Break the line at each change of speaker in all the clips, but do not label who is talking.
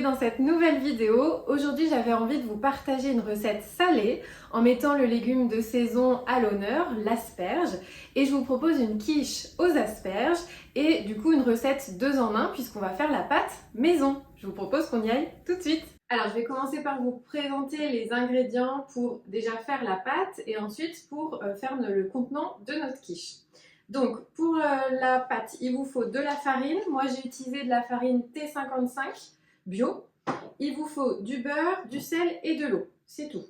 dans cette nouvelle vidéo. Aujourd'hui, j'avais envie de vous partager une recette salée en mettant le légume de saison à l'honneur, l'asperge. Et je vous propose une quiche aux asperges et du coup une recette 2 en 1 puisqu'on va faire la pâte maison. Je vous propose qu'on y aille tout de suite. Alors, je vais commencer par vous présenter les ingrédients pour déjà faire la pâte et ensuite pour faire le contenant de notre quiche. Donc, pour la pâte, il vous faut de la farine. Moi, j'ai utilisé de la farine T55 bio. Il vous faut du beurre, du sel et de l'eau. C'est tout.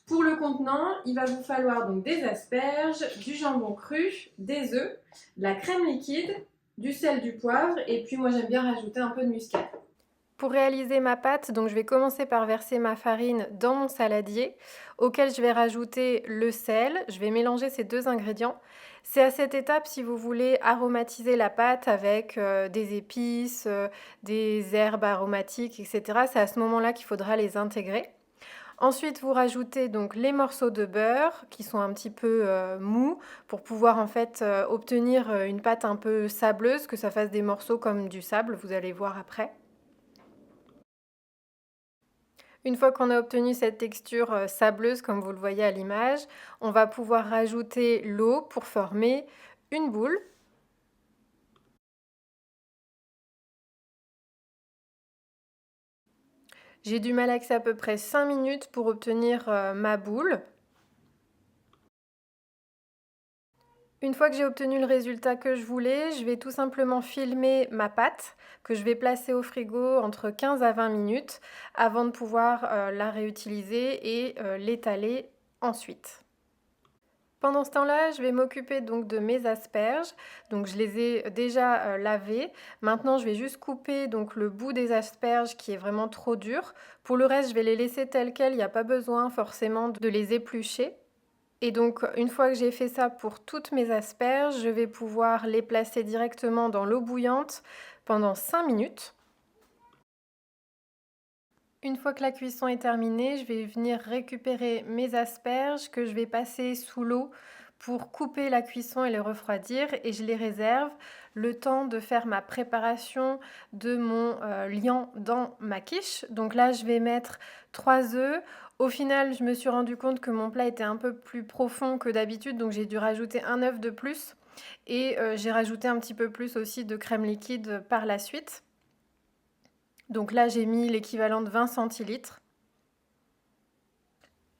Pour le contenant, il va vous falloir donc des asperges, du jambon cru, des œufs, de la crème liquide, du sel, du poivre et puis moi, j'aime bien rajouter un peu de muscade. Pour réaliser ma pâte, donc je vais commencer par verser ma farine dans mon saladier auquel je vais rajouter le sel. Je vais mélanger ces deux ingrédients. C'est à cette étape si vous voulez aromatiser la pâte avec des épices, des herbes aromatiques, etc. C'est à ce moment-là qu'il faudra les intégrer. Ensuite, vous rajoutez donc les morceaux de beurre qui sont un petit peu mous pour pouvoir en fait obtenir une pâte un peu sableuse, que ça fasse des morceaux comme du sable, vous allez voir après. Une fois qu'on a obtenu cette texture sableuse, comme vous le voyez à l'image, on va pouvoir rajouter l'eau pour former une boule. J'ai dû malaxer à peu près 5 minutes pour obtenir ma boule. Une fois que j'ai obtenu le résultat que je voulais, je vais tout simplement filmer ma pâte que je vais placer au frigo entre 15 à 20 minutes avant de pouvoir la réutiliser et l'étaler ensuite. Pendant ce temps-là, je vais m'occuper donc de mes asperges. Donc je les ai déjà lavées. Maintenant, je vais juste couper donc le bout des asperges qui est vraiment trop dur. Pour le reste, je vais les laisser telles quelles. Il n'y a pas besoin forcément de les éplucher. Et donc, une fois que j'ai fait ça pour toutes mes asperges, je vais pouvoir les placer directement dans l'eau bouillante pendant 5 minutes. Une fois que la cuisson est terminée, je vais venir récupérer mes asperges que je vais passer sous l'eau pour couper la cuisson et les refroidir et je les réserve le temps de faire ma préparation de mon liant dans ma quiche. Donc là, je vais mettre 3 œufs. Au final, je me suis rendu compte que mon plat était un peu plus profond que d'habitude, donc j'ai dû rajouter un œuf de plus et j'ai rajouté un petit peu plus aussi de crème liquide par la suite. Donc là, j'ai mis l'équivalent de 20 centilitres.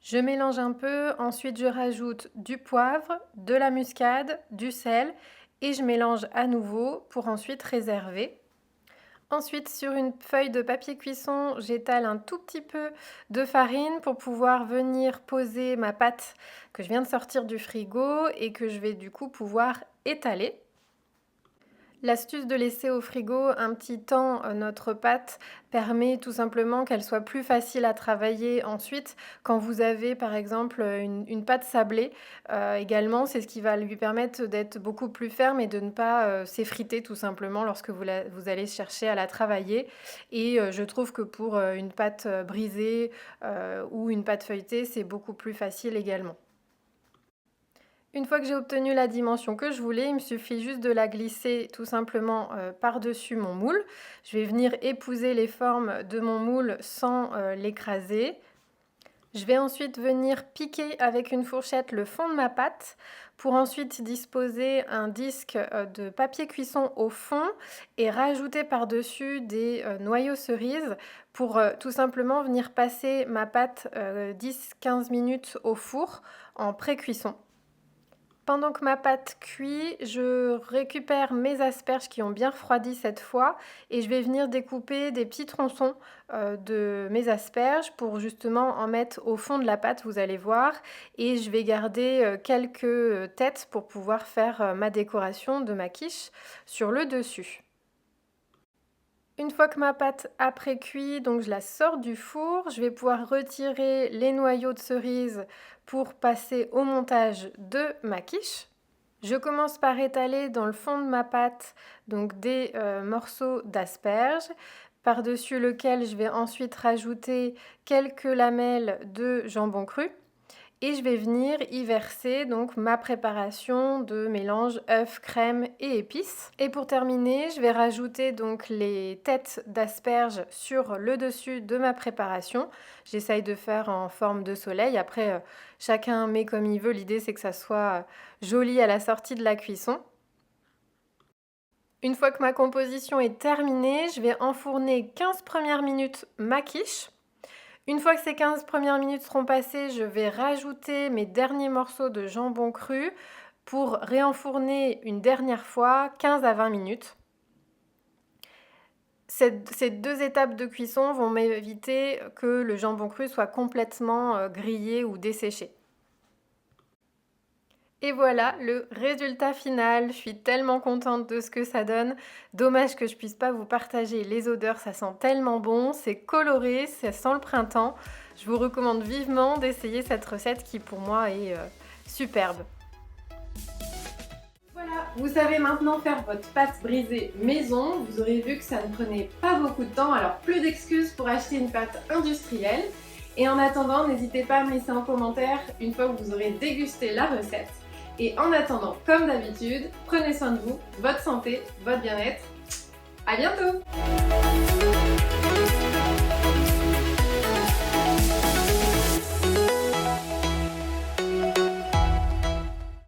Je mélange un peu, ensuite je rajoute du poivre, de la muscade, du sel et je mélange à nouveau pour ensuite réserver. Ensuite, sur une feuille de papier cuisson, j'étale un tout petit peu de farine pour pouvoir venir poser ma pâte que je viens de sortir du frigo et que je vais du coup pouvoir étaler. L'astuce de laisser au frigo un petit temps notre pâte permet tout simplement qu'elle soit plus facile à travailler ensuite quand vous avez par exemple une pâte sablée également, c'est ce qui va lui permettre d'être beaucoup plus ferme et de ne pas s'effriter tout simplement lorsque vous allez chercher à la travailler. Et je trouve que pour une pâte brisée ou une pâte feuilletée, c'est beaucoup plus facile également. Une fois que j'ai obtenu la dimension que je voulais, il me suffit juste de la glisser tout simplement par-dessus mon moule. Je vais venir épouser les formes de mon moule sans l'écraser. Je vais ensuite venir piquer avec une fourchette le fond de ma pâte pour ensuite disposer un disque de papier cuisson au fond et rajouter par-dessus des noyaux cerises pour tout simplement venir passer ma pâte 10-15 minutes au four en pré-cuisson. Pendant que ma pâte cuit, je récupère mes asperges qui ont bien refroidi cette fois et je vais venir découper des petits tronçons de mes asperges pour justement en mettre au fond de la pâte, vous allez voir. Et je vais garder quelques têtes pour pouvoir faire ma décoration de ma quiche sur le dessus. Une fois que ma pâte a pré-cuit, donc je la sors du four, je vais pouvoir retirer les noyaux de cerise pour passer au montage de ma quiche. Je commence par étaler dans le fond de ma pâte donc des morceaux d'asperges, par-dessus lequel je vais ensuite rajouter quelques lamelles de jambon cru. et je vais venir y verser donc ma préparation de mélange œufs, crème et épices. Et pour terminer, je vais rajouter donc les têtes d'asperges sur le dessus de ma préparation. J'essaye de faire en forme de soleil. Après, chacun met comme il veut. L'idée, c'est que ça soit joli à la sortie de la cuisson. Une fois que ma composition est terminée, je vais enfourner 15 premières minutes ma quiche. Une fois que ces 15 premières minutes seront passées, je vais rajouter mes derniers morceaux de jambon cru pour réenfourner une dernière fois 15 à 20 minutes. Ces 2 étapes de cuisson vont m'éviter que le jambon cru soit complètement grillé ou desséché. Et voilà le résultat final. Je suis tellement contente de ce que ça donne. Dommage que je puisse pas vous partager les odeurs, ça sent tellement bon, c'est coloré, ça sent le printemps. Je vous recommande vivement d'essayer cette recette qui pour moi est superbe. Voilà, vous savez maintenant faire votre pâte brisée maison. Vous aurez vu que ça ne prenait pas beaucoup de temps, alors plus d'excuses pour acheter une pâte industrielle. Et en attendant, n'hésitez pas à me laisser en commentaire une fois que vous aurez dégusté la recette. Et en attendant, comme d'habitude, prenez soin de vous, votre santé, votre bien-être. À bientôt!